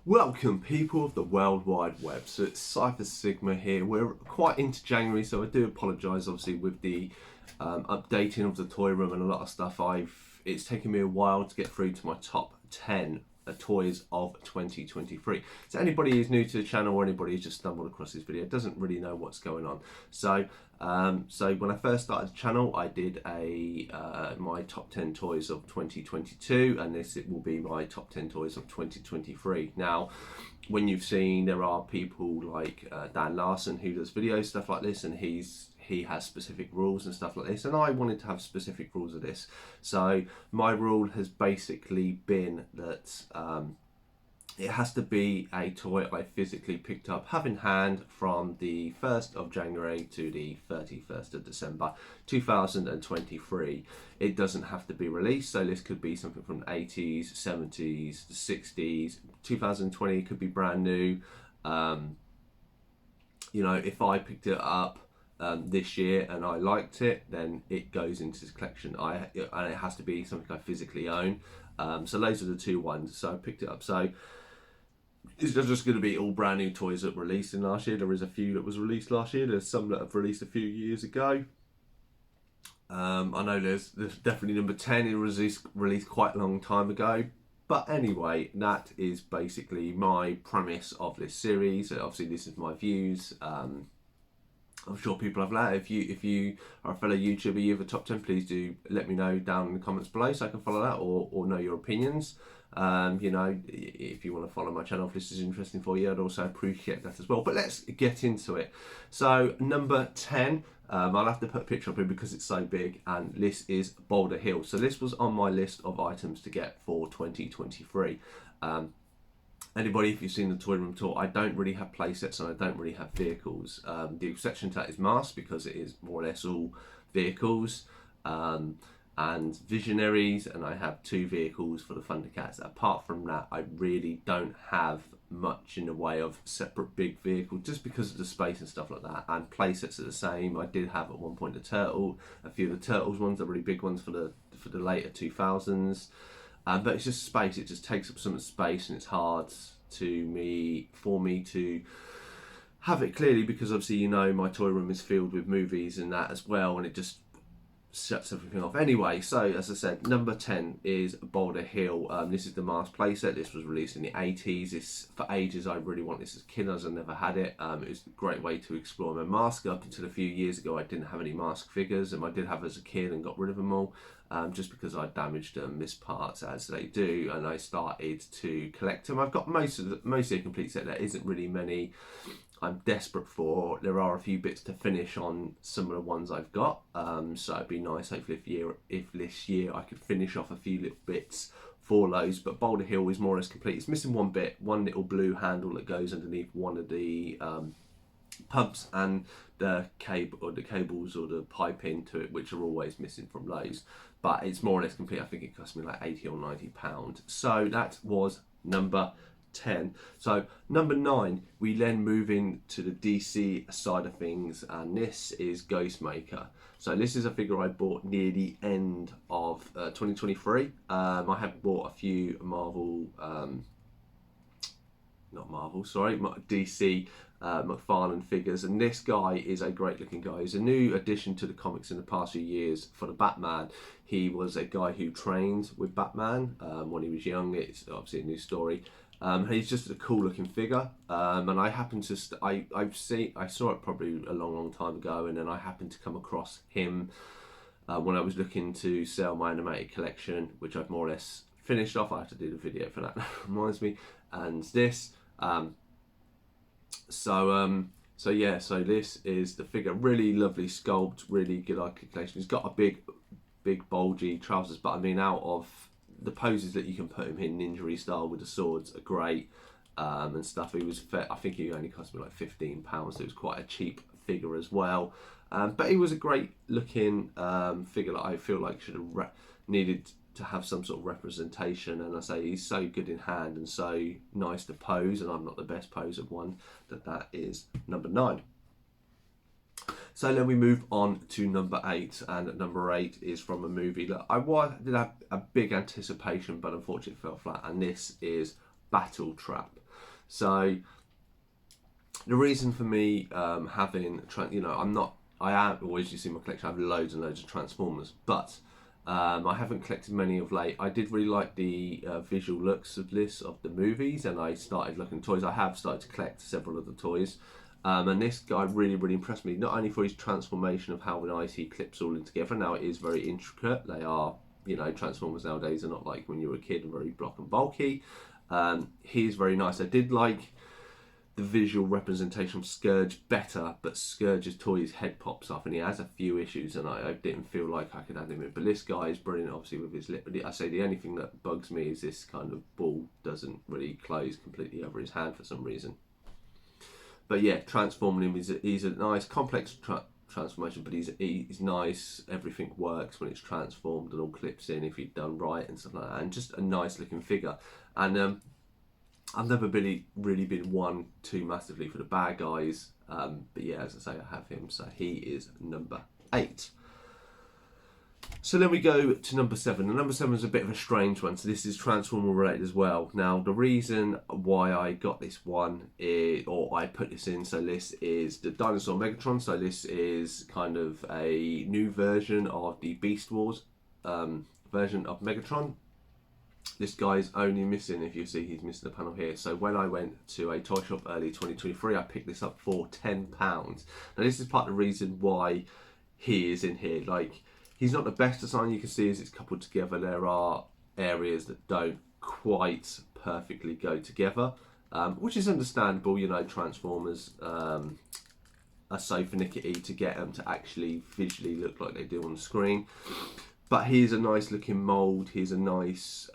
Welcome people of the World Wide Web. So it's Cypher Sigma here. We're quite into January, so I do apologise obviously with the updating of the toy room and a lot of stuff. It's taken me a while to get through to my top 10 toys of 2023. So anybody who's new to the channel or anybody who's just stumbled across this video doesn't really know what's going on. So when I first started the channel, I did my top 10 toys of 2022, and it will be my top 10 toys of 2023. Now, when you've seen, there are people like Dan Larson who does videos, stuff like this, and he has specific rules and stuff like this, and I wanted to have specific rules of this. So my rule has basically been that it has to be a toy I physically picked up, have in hand, from the 1st of January to the 31st of December 2023. It doesn't have to be released, so this could be something from the 80s, 70s, the 60s, 2020 could be brand new. If I picked it up this year and I liked it, then it goes into this collection. And it has to be something I physically own. So those are the two ones. So I picked it up. So it's just going to be all brand new toys that were released in last year. There is a few that was released last year. There's some that have released a few years ago. I know there's definitely number 10. It was released quite a long time ago. But anyway, that is basically my premise of this series. Obviously, this is my views. I'm sure people have that. If you are a fellow YouTuber, you have a top 10, please do let me know down in the comments below so I can follow that or know your opinions. If you want to follow my channel, if this is interesting for you, I'd also appreciate that as well. But let's get into it. So number 10, I'll have to put a picture up here because it's so big, and this is Boulder Hill. So this was on my list of items to get for 2023. Anybody, if you've seen the toy room tour, I don't really have play sets and I don't really have vehicles. The exception to that is Mars, because it is more or less all vehicles, and Visionaries, and I have 2 vehicles for the Thundercats. Apart from that, I really don't have much in the way of separate big vehicles, just because of the space and stuff like that. And play sets are the same. I did have at one point a few of the Turtles ones, the really big ones for the later 2000s. But it's just space. It just takes up some space, and it's hard for me to have it clearly, because obviously my toy room is filled with movies and that as well, and it just shuts everything off. Anyway, so as I said, number 10 is Boulder Hill. This is the Mars playset. This was released in the 80s. For ages I really want this as a kid, as I never had it. It was a great way to explore my mask. Up until a few years ago, I didn't have any mask figures, and I did have as a kid and got rid of them all, just because I damaged and missed parts as they do, and I started to collect them. I've got mostly a complete set. There isn't really many I'm desperate for. There are a few bits to finish on some of the ones I've got, so it'd be nice hopefully if this year I could finish off a few little bits for those. But Boulder Hill is more or less complete. It's missing one bit, one little blue handle that goes underneath one of the pumps, and the cables or the pipe into it, which are always missing from those. But it's more or less complete. I think it cost me like £80 or £90. So that was number 10. So number 9, we then move into the DC side of things, and this is Ghostmaker. So this is a figure I bought near the end of 2023. I have bought a few DC McFarlane figures, and this guy is a great looking guy. He's a new addition to the comics in the past few years for the Batman. He was a guy who trained with Batman when he was young. It's obviously a new story. He's just a cool looking figure, and I happened to I saw it probably a long time ago, and then I happened to come across him when I was looking to sell my animated collection, which I've more or less finished off. I have to do the video for that. That reminds me. And this so this is the figure. Really lovely sculpt, really good articulation. He's got a big bulgy trousers, but I mean, out of the poses that you can put him in ninja style with the swords are great, and stuff. I think he only cost me like £15, so it was quite a cheap figure as well. But he was a great looking figure that I feel like should have needed to have some sort of representation. And I say he's so good in hand and so nice to pose, and I'm not the best pose of one. That is number 9. So then we move on to number 8, and number 8 is from a movie that I did have a big anticipation, but unfortunately fell flat, and this is Battle Trap. So the reason for me having, I have always, you see my collection, I have loads and loads of Transformers, but I haven't collected many of late. I did really like the visual looks of this, of the movies, and I started looking at toys. I have started to collect several of the toys. And this guy really, really impressed me, not only for his transformation of how nice he clips all in together. Now, it is very intricate. They are, Transformers nowadays are not like when you were a kid, very block and bulky. He's very nice. I did like the visual representation of Scourge better, but Scourge's toy's head pops off and he has a few issues, and I didn't feel like I could add him in. But this guy is brilliant, obviously, with his lip. But I say the only thing that bugs me is this kind of ball doesn't really close completely over his hand for some reason. But yeah, transforming him, he's a nice, complex transformation, but he's nice. Everything works when it's transformed and all clips in if you've done right and stuff like that. And just a nice looking figure. And I've never really been one too massively for the bad guys, but yeah, as I say, I have him, so he is number 8. So then we go to number 7. And number 7 is a bit of a strange one, so this is Transformer related as well. Now, the reason why I got this one, or I put this in, so this is the Dinosaur Megatron, so this is kind of a new version of the Beast Wars version of Megatron. This guy's only missing, if you see, he's missing the panel here. So when I went to a toy shop early 2023, I picked this up for £10. Now this is part of the reason why he is in here. Like, he's not the best design you can see as it's coupled together. There are areas that don't quite perfectly go together, which is understandable. Transformers are so finicky to get them to actually visually look like they do on the screen. But he's a nice looking mould. He's a nice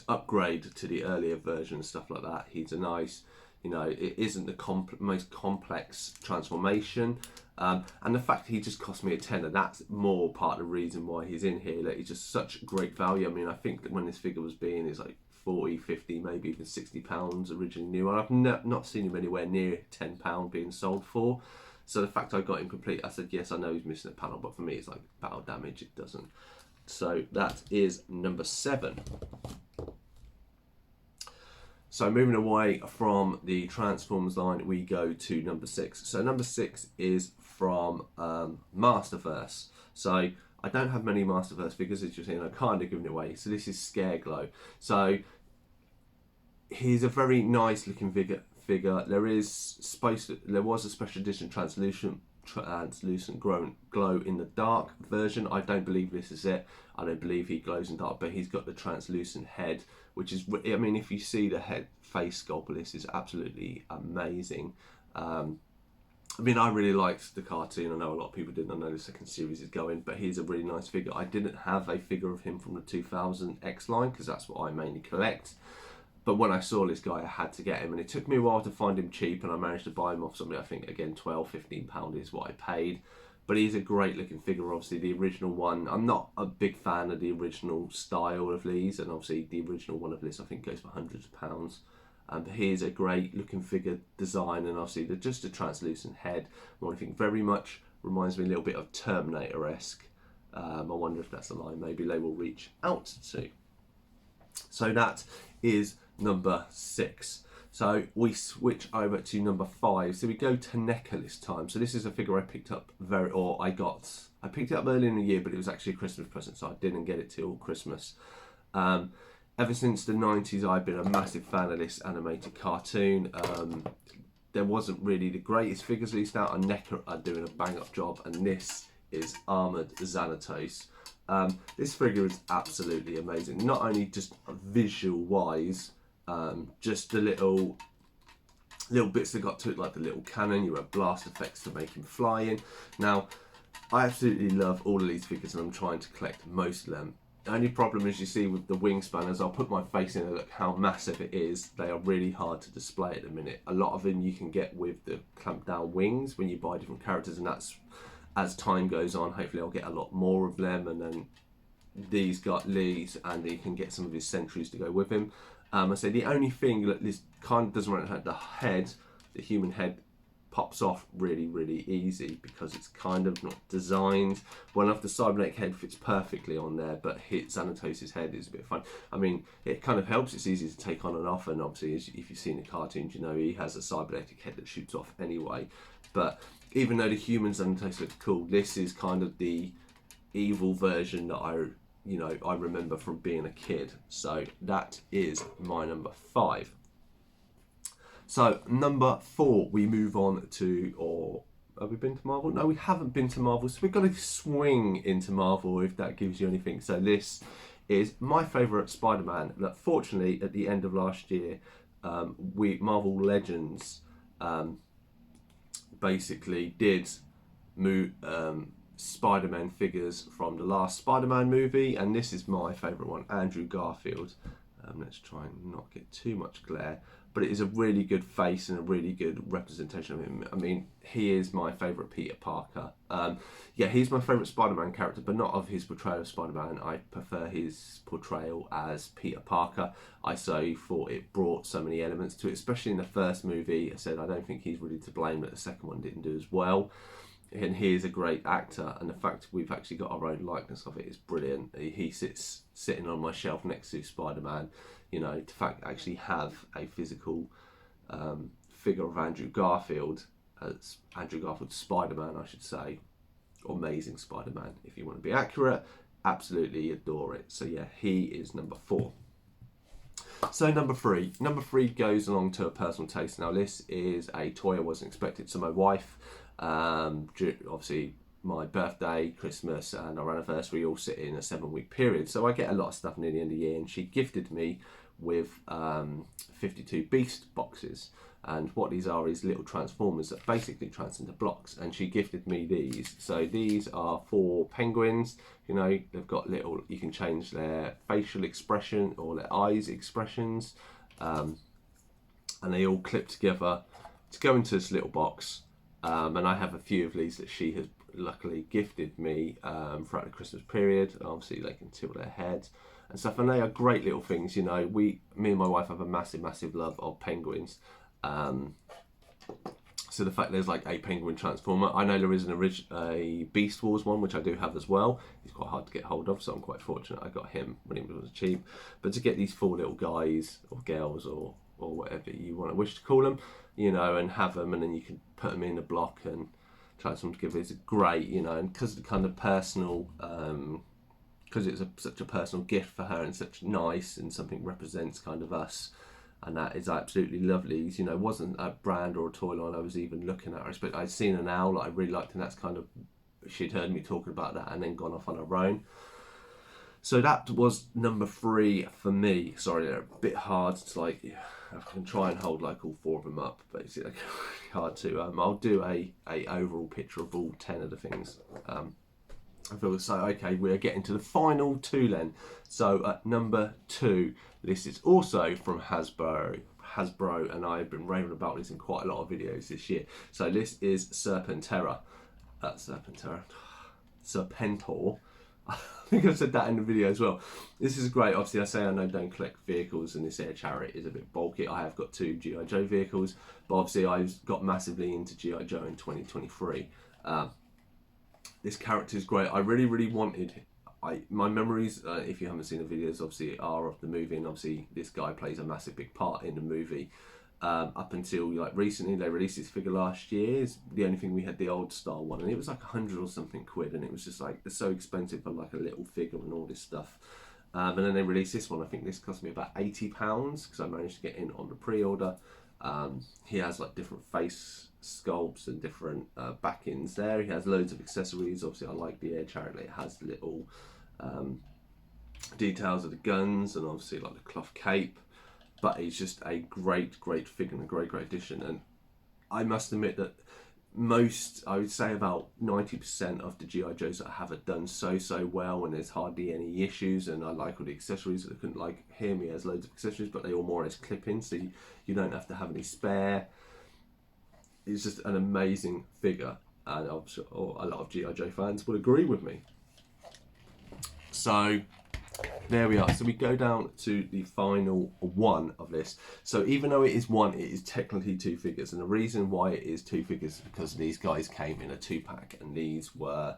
upgrade to the earlier version and stuff like that. He's a nice, it isn't the most complex transformation. And the fact that he just cost me a tenner, that's more part of the reason why he's in here. Like, he's just such great value. I mean, I think that when this figure was being, it's like 40, 50, maybe even £60 originally new. And I've not seen him anywhere near £10 being sold for. So the fact I got him complete, I said, yes, I know he's missing a panel, but for me it's like battle damage, it doesn't. So that is number 7. So moving away from the Transformers line, we go to number 6. So number 6 is from Masterverse. So I don't have many Masterverse figures, as you're seeing, I'm kind of giving it away. So this is Scareglow. So he's a very nice looking figure. There was a special edition translucent glow in the dark version. I don't believe this is it. I don't believe he glows in dark, but he's got the translucent head, which is, I mean, if you see the head face sculpt, this is absolutely amazing. I mean, I really liked the cartoon. I know a lot of people didn't. I know the second series is going, but he's a really nice figure. I didn't have a figure of him from the 2000 X line because that's what I mainly collect. But when I saw this guy, I had to get him, and it took me a while to find him cheap, and I managed to buy him off somebody. I think, again, £12, £15 is what I paid. But he's a great looking figure, obviously, the original one. I'm not a big fan of the original style of these, and obviously the original one of this, I think, goes for hundreds of pounds. But here's a great looking figure design, and obviously just a translucent head. One I think very much reminds me a little bit of Terminator-esque. I wonder if that's a line maybe they will reach out to. So that is number 6. So we switch over to number 5. So we go to NECA this time. So this is a figure I picked up I picked it up early in the year, but it was actually a Christmas present, so I didn't get it till Christmas. Ever since the 90s, I've been a massive fan of this animated cartoon. There wasn't really the greatest figures released out, and NECA are doing a bang up job, and this is Armored Xanatos. This figure is absolutely amazing. Not only just visual wise, just the little bits that got to it, like the little cannon, you have blast effects to make him fly in. Now, I absolutely love all of these figures, and I'm trying to collect most of them. The only problem, as you see with the wingspan, as I'll put my face in and look how massive it is, they are really hard to display at the minute. A lot of them you can get with the clamped down wings when you buy different characters, and that's, as time goes on, hopefully I'll get a lot more of them, and then these got Lee's, and you can get some of his sentries to go with him. I say the only thing that this kind of doesn't run out, the head, the human head, pops off really, really easy because it's kind of not designed well enough. The Cybernetic head fits perfectly on there, but Xanatos' head is a bit fun. I mean, it kind of helps. It's easy to take on and off, and obviously, if you've seen the cartoons, you know he has a cybernetic head that shoots off anyway. But even though the human Xanatos looks cool, this is kind of the evil version that I remember from being a kid. So that is my number 5. So number 4, we move on to, or have we been to Marvel? No, we haven't been to Marvel. So we've got to swing into Marvel if that gives you anything. So this is my favourite Spider-Man. That fortunately at the end of last year, Marvel Legends basically did move Spider-Man figures from the last Spider-Man movie, and this is my favourite one, Andrew Garfield. Let's try and not get too much glare, but it is a really good face and a really good representation of him. I mean, he is my favourite Peter Parker. Yeah, he's my favourite Spider-Man character, but not of his portrayal of Spider-Man. I prefer his portrayal as Peter Parker. I so thought it brought so many elements to it, especially in the first movie. I said I don't think he's really to blame that the second one didn't do as well. And he is a great actor, and the fact we've actually got our own likeness of it is brilliant. He sitting on my shelf next to Spider-Man. You know, to fact actually have a physical figure of Andrew Garfield as Andrew Garfield's Spider-Man, I should say, or Amazing Spider-Man, if you want to be accurate. Absolutely adore it. So yeah, he is number 4. So number 3 goes along to a personal taste. Now this is a toy I wasn't expecting. So my wife, obviously my birthday, Christmas and our anniversary all sit in a 7-week period, so I get a lot of stuff near the end of the year, and she gifted me with 52 Beast boxes, and what these are is little transformers that basically transform into blocks, and she gifted me these. So these are 4 penguins. You know, they've got little, you can change their facial expression or their eyes expressions, and they all clip together to go into this little box. And I have a few of these that she has luckily gifted me throughout the Christmas period. Obviously they can tilt their heads and stuff, and they are great little things. You know, me and my wife have a massive love of penguins. So the fact there's like a penguin transformer, I know there is a Beast Wars one, which I do have as well. He's quite hard to get hold of, so I'm quite fortunate I got him when he was cheap. But to get these 4 little guys or girls or whatever you want to wish to call them, you know, and have them, and then you can put them in a block and transform together is great, you know, and because the kind of personal, because it's such a personal gift for her and such nice, and something represents kind of us, and that is absolutely lovely. You know, it wasn't a brand or a toy line I was even looking at, but I'd seen an owl that I really liked, and that's kind of, she'd heard me talking about that and then gone off on her own. So that was number 3 for me. Sorry, they're a bit hard to like, I can try and hold like all 4 of them up, but it's really hard to. I'll do a overall picture of all 10 of the things. I feel so. Okay, we're getting to the final 2 then. So at number 2, this is also from Hasbro, and I've been raving about this in quite a lot of videos this year. So this is Serpentor. I think I said that in the video as well. This is great. Obviously, I say I know don't collect vehicles, and this Air Chariot is a bit bulky. I have got 2 G.I. Joe vehicles, but obviously I got massively into G.I. Joe in 2023. This character is great. I really wanted. My memories, if you haven't seen the videos, obviously are of the movie, and obviously this guy plays a massive big part in the movie. Up until like recently, they released this figure last year. It's the only thing we had, the old style one, and it was like 100 or something quid, and it was just like, it's so expensive for like a little figure and all this stuff. And then they released this one. I think this cost me about £80 because I managed to get in on the pre-order. He has like different face sculpts and different backings there. He has loads of accessories. Obviously I like the Air Chariot. It has little details of the guns, and obviously like the cloth cape. But he's just a great figure and a great addition. And I must admit that I would say about 90% of the G.I. Joes that I have are done so well, and there's hardly any issues, and I like all the accessories. I couldn't like hear me has loads of accessories, but they all more or less clip in, so you don't have to have any spare. It's just an amazing figure, and I'm sure a lot of G.I. Joe fans would agree with me. So there we are. So we go down to the final one of this. So even though it is one, it is technically two figures. And the reason why it is two figures is because these guys came in a 2-pack, and these were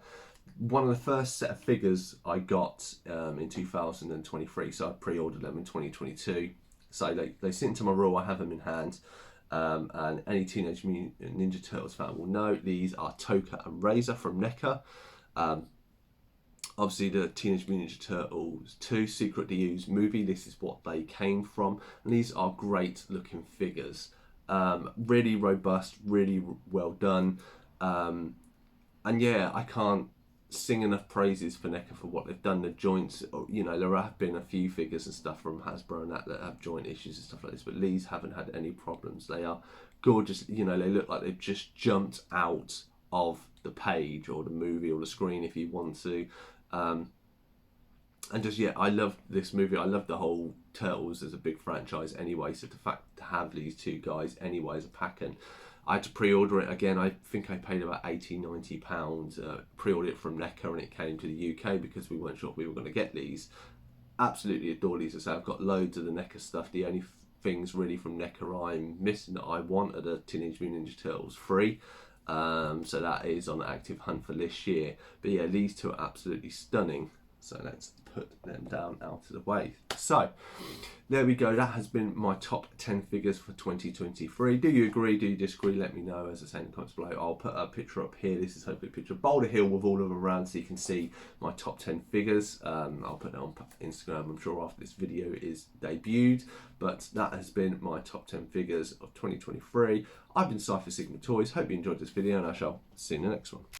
one of the first set of figures I got in 2023. So I pre-ordered them in 2022. So they sit into my room. I have them in hand. And any Teenage Mutant Ninja Turtles fan will know these are Tokka and Razor from NECA. Obviously, the Teenage Mutant Ninja Turtles 2 Secret to Use movie, this is what they came from. And these are great looking figures. Really robust, really well done. And yeah, I can't sing enough praises for NECA for what they've done. The joints, you know, there have been a few figures and stuff from Hasbro and that have joint issues and stuff like this, but these haven't had any problems. They are gorgeous. You know, they look like they've just jumped out of the page or the movie or the screen, if you want to. And just, yeah, I love this movie. I love the whole Turtles as a big franchise anyway. So the fact to have these two guys anyway as a pack, and I had to pre-order it again. I think I paid about £80-90. Pre-ordered it from NECA, and it came to the UK because we weren't sure if we were going to get these. Absolutely adore these. As I say, I've got loads of the NECA stuff. The only things really from NECA I'm missing that I want are the Teenage Mutant Ninja Turtles 3. So that is on active hunt for this year. But yeah, these two are absolutely stunning. So let's put them down out of the way. So there we go. That has been my top 10 figures for 2023. Do you agree? Do you disagree? Let me know, as I say, in the comments below. I'll put a picture up here. This is hopefully a picture of Boulder Hill with all of them around, so you can see my top 10 figures. I'll put it on Instagram, I'm sure, after this video is debuted. But that has been my top 10 figures of 2023. I've been Cypher Sigma Toys. Hope you enjoyed this video, and I shall see you in the next one.